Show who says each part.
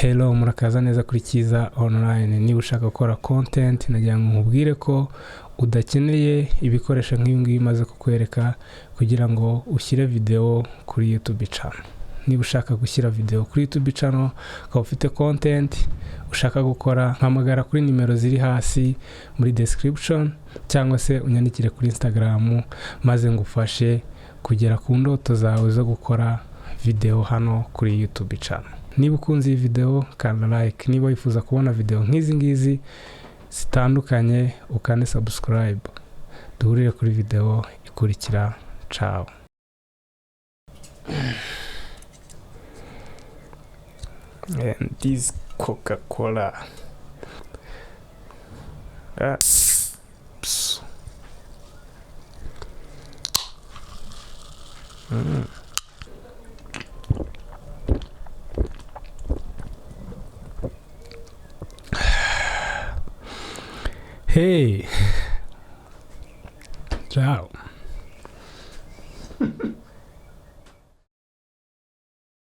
Speaker 1: Hello, murakaza neza kuri Kiza Online. Niba ushaka gukora content nagira ngo nkubwire ko udakeneye ibikoresho nk'ibi maze kukwereka kugira ngo ushyire video kuri YouTube channel. Niba ushaka gushyira video kuri YouTube channel ukaba ufite content ushaka gukora, mpamagara kuri nimero ziri hasi muri description cyangwa se unyandikire kuri Instagram maze ngufashe kugera ku ndoto zawe zo gukora video hano kuri YouTube channel. Niba ukunze iyi video kanda like, niba wifuza kubona video nk'izi ngizi zitandukanye ukande subscribe. Duhurire kuri video ikurikira. Ciao. And this Coca-Cola. Hey. Ciao.